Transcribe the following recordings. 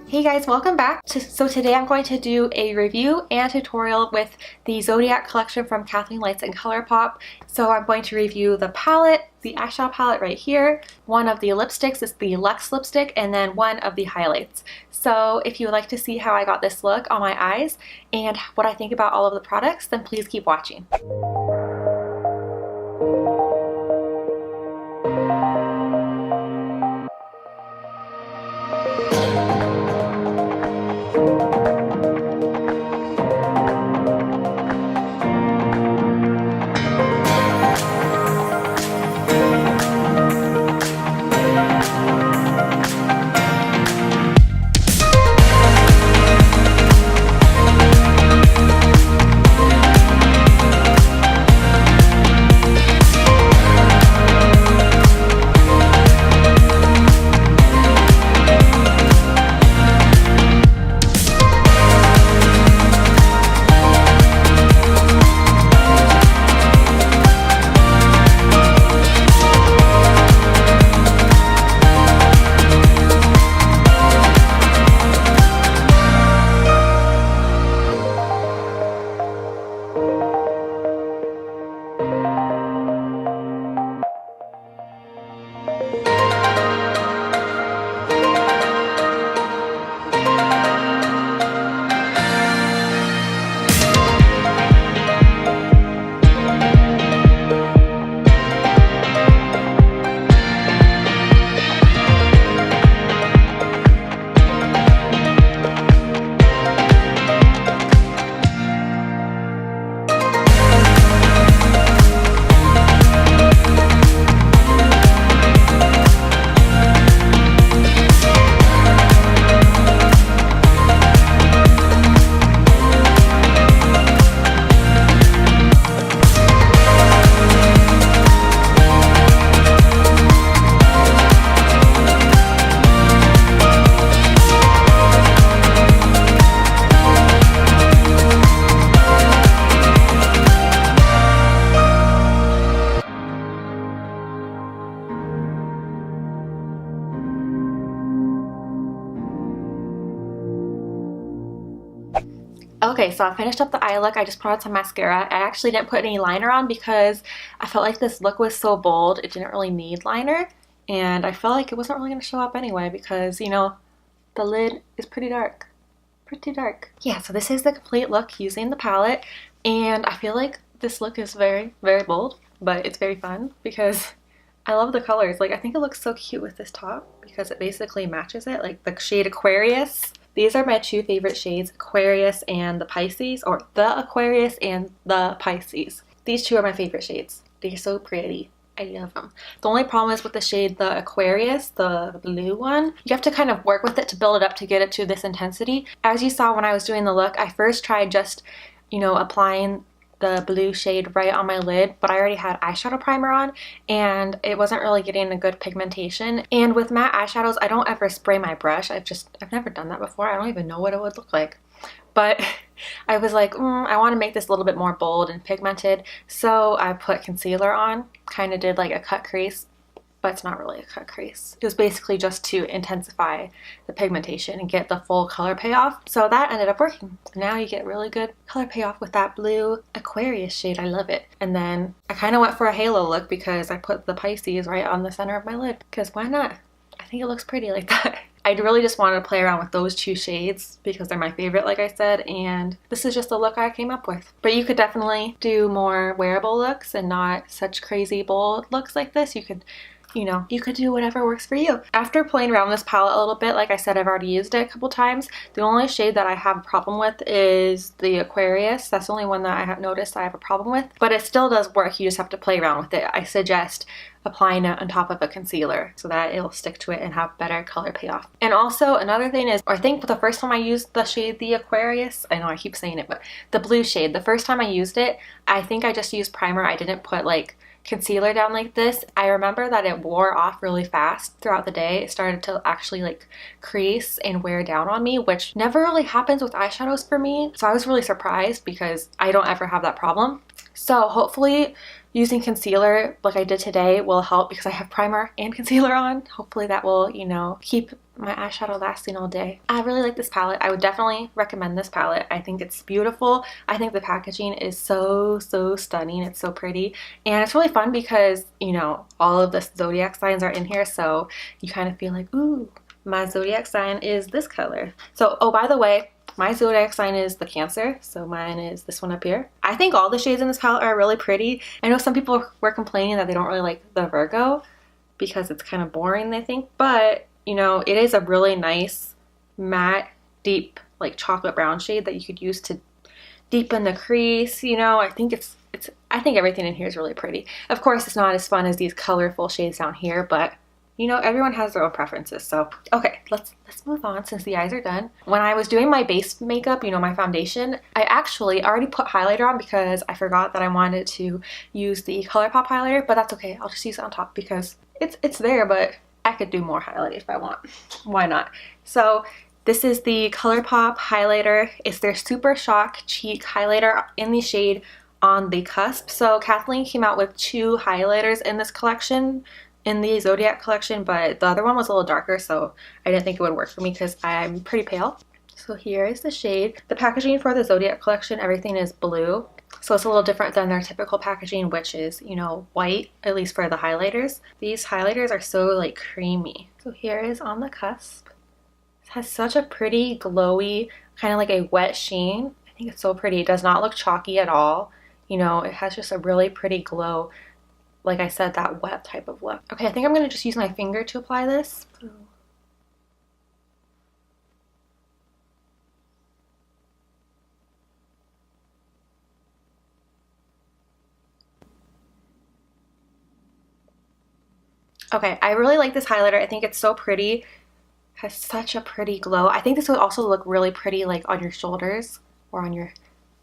Hey guys, welcome back. So today I'm going to do a review and tutorial with the Zodiac collection from Kathleen and ColourPop. So I'm going to review the palette, the eyeshadow palette right here. One of the lipsticks is the Luxe lipstick, and then one of the highlights. So if you would like to see how I got this look on my eyes and what I think about all of the products, then please keep watching. Okay, so I finished up the eye look. I just put on some mascara. I actually didn't put any liner on because I felt like this look was so bold, it didn't really need liner. And I felt like it wasn't really going to show up anyway because, you know, the lid is pretty dark. Pretty dark. Yeah, so this is the complete look using the palette. And I feel like this look is very, very bold, but it's very fun because I love the colors. Like, I think it looks so cute with this top because it basically matches it, like the shade Aquarius. These are my two favorite shades, Aquarius and the Pisces, or the Aquarius and the Pisces. These two are my favorite shades. They're so pretty. I love them. The only problem is with the shade, the Aquarius, the blue one, you have to kind of work with it to build it up to get it to this intensity. As you saw when I was doing the look, I first tried just, you know, applying the blue shade right on my lid, but I already had eyeshadow primer on and it wasn't really getting a good pigmentation. And with matte eyeshadows, I don't ever spray my brush. I've never done that before. I don't even know what it would look like. But I was like, I want to make this a little bit more bold and pigmented. So I put concealer on, kind of did like a cut crease, but it's not really a cut crease. It was basically just to intensify the pigmentation and get the full color payoff. So that ended up working. Now you get really good color payoff with that blue Aquarius shade. I love it. And then I kind of went for a halo look because I put the Pisces right on the center of my lid. Because why not? I think it looks pretty like that. I really just wanted to play around with those two shades because they're my favorite, like I said, and this is just the look I came up with. But you could definitely do more wearable looks and not such crazy bold looks like this. You could, you know, you could do whatever works for you. After playing around with this palette a little bit, like I said, I've already used it a couple times. The only shade that I have a problem with is the Aquarius. That's the only one that I have noticed I have a problem with, but it still does work. You just have to play around with it. I suggest applying it on top of a concealer so that it'll stick to it and have better color payoff. And also another thing is, I think the first time I used the shade the Aquarius, I know I keep saying it, but the blue shade, the first time I used it, I think I just used primer. I didn't put like concealer down like this. I remember that it wore off really fast throughout the day. It started to actually like crease and wear down on me, which never really happens with eyeshadows for me. So I was really surprised because I don't ever have that problem. So hopefully using concealer like I did today will help because I have primer and concealer on. Hopefully that will, you know, keep my eyeshadow lasting all day. I really like this palette. I would definitely recommend this palette. I think it's beautiful. I think the packaging is so stunning. It's so pretty, and it's really fun because, you know, all of the zodiac signs are in here, so you kind of feel like, ooh, my zodiac sign is this color. So, oh, by the way, my zodiac sign is the Cancer, so mine is this one up here. I think all the shades in this palette are really pretty. I know some people were complaining that they don't really like the Virgo because it's kind of boring, they think, but you know, it is a really nice matte, deep, like chocolate brown shade that you could use to deepen the crease. You know, I think I think everything in here is really pretty. Of course, it's not as fun as these colorful shades down here, but you know, everyone has their own preferences. So, okay, let's move on since the eyes are done. When I was doing my base makeup, you know, my foundation, I actually already put highlighter on because I forgot that I wanted to use the ColourPop highlighter, but that's okay. I'll just use it on top because it's there, but I could do more highlight if I want. Why not? So this is the ColourPop highlighter. It's their Super Shock Cheek highlighter in the shade On the Cusp. So Kathleen came out with 2 highlighters in this collection, in the Zodiac collection, but the other one was a little darker, so I didn't think it would work for me because I'm pretty pale. So here is the shade. The packaging for the Zodiac collection, everything is blue. So it's a little different than their typical packaging, which is, you know, white, at least for the highlighters. These highlighters are so like creamy. So here is On the Cusp. It has such a pretty glowy, kind of like a wet sheen. I think it's so pretty. It does not look chalky at all. You know, it has just a really pretty glow. Like I said, that wet type of look. Okay, I think I'm gonna just use my finger to apply this. Okay, I really like this highlighter. I think it's so pretty. Has such a pretty glow. I think this would also look really pretty like on your shoulders or on your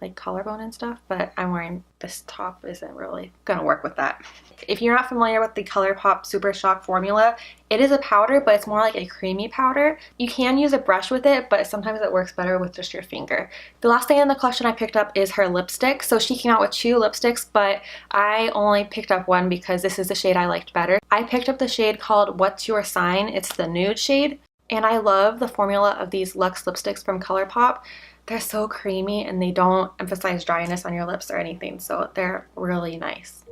like collarbone and stuff, but I'm wearing this top, isn't really gonna work with that. If you're not familiar with the ColourPop Super Shock formula, it is a powder, but it's more like a creamy powder. You can use a brush with it, but sometimes it works better with just your finger. The last thing in the collection I picked up is her lipstick. So she came out with 2 lipsticks, but I only picked up one because this is the shade I liked better. I picked up the shade called What's Your Sign? It's the nude shade, and I love the formula of these Luxe lipsticks from ColourPop. They're so creamy and they don't emphasize dryness on your lips or anything, so they're really nice.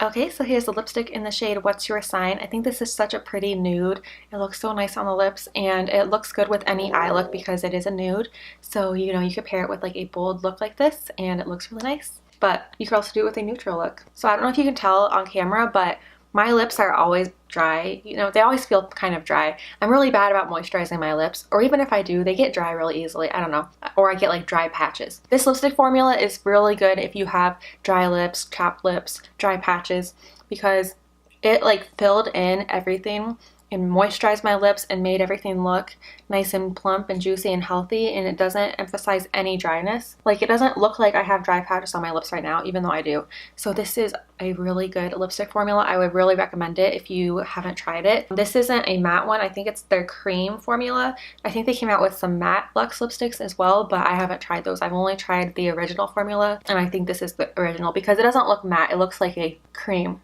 Okay, so here's the lipstick in the shade What's Your Sign? I think this is such a pretty nude. It looks so nice on the lips, and it looks good with any eye look because it is a nude. So, you know, you could pair it with like a bold look like this and it looks really nice. But you could also do it with a neutral look. So I don't know if you can tell on camera, but my lips are always dry. You know, they always feel kind of dry. I'm really bad about moisturizing my lips, or even if I do, they get dry really easily. I don't know. Or I get like dry patches. This lipstick formula is really good if you have dry lips, chapped lips, dry patches, because it like filled in everything and moisturized my lips and made everything look nice and plump and juicy and healthy, and it doesn't emphasize any dryness. Like, it doesn't look like I have dry patches on my lips right now, even though I do. So this is a really good lipstick formula. I would really recommend it if you haven't tried it. This isn't a matte one. I think it's their cream formula. I think they came out with some matte Luxe lipsticks as well, but I haven't tried those. I've only tried the original formula, and I think this is the original because it doesn't look matte. It looks like a cream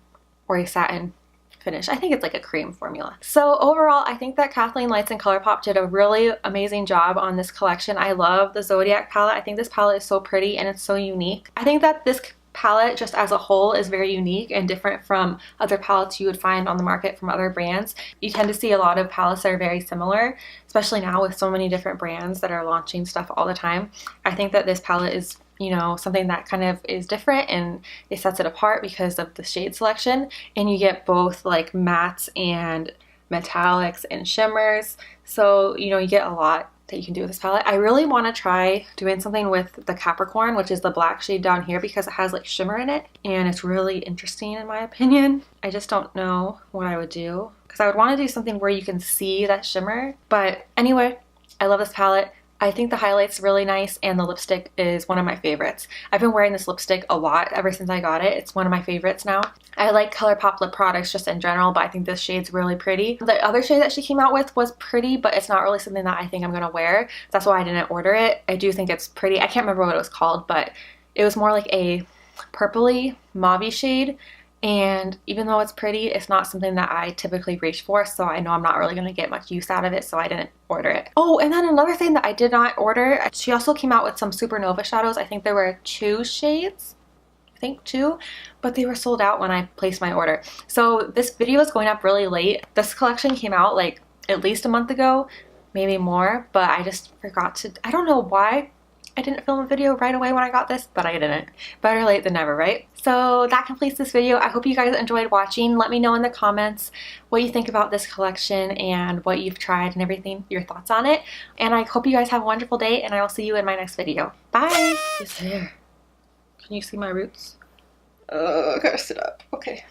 or a satin finish. I think it's like a cream formula. So overall, I think that Kathleen Lights and ColourPop did a really amazing job on this collection. I love the Zodiac palette. I think this palette is so pretty and it's so unique. I think that this palette just as a whole is very unique and different from other palettes you would find on the market from other brands. You tend to see a lot of palettes that are very similar, especially now with so many different brands that are launching stuff all the time. I think that this palette is, you know, something that kind of is different and it sets it apart because of the shade selection, and you get both like mattes and metallics and shimmers. So, you know, you get a lot that you can do with this palette. I really want to try doing something with the Capricorn, which is the black shade down here, because it has like shimmer in it and it's really interesting in my opinion. I just don't know what I would do because I would want to do something where you can see that shimmer. But anyway, I love this palette. I think the highlight's really nice and the lipstick is one of my favorites. I've been wearing this lipstick a lot ever since I got it. It's one of my favorites now. I like ColourPop lip products just in general, but I think this shade's really pretty. The other shade that she came out with was pretty, but it's not really something that I think I'm gonna wear. That's why I didn't order it. I do think it's pretty. I can't remember what it was called, but it was more like a purpley mauve shade. And even though it's pretty, it's not something that I typically reach for, so I know I'm not really going to get much use out of it, so I didn't order it. Oh, and then another thing that I did not order, she also came out with some Supernova shadows. I think there were 2 shades. I think 2, but they were sold out when I placed my order. So this video is going up really late. This collection came out like at least a month ago, maybe more, but I just forgot to, I don't know why I didn't film a video right away when I got this, but I didn't. Better late than never, right? So that completes this video. I hope you guys enjoyed watching. Let me know in the comments what you think about this collection and what you've tried and everything, your thoughts on it. And I hope you guys have a wonderful day, and I will see you in my next video. Bye! This hair. Can you see my roots? I gotta sit up. Okay.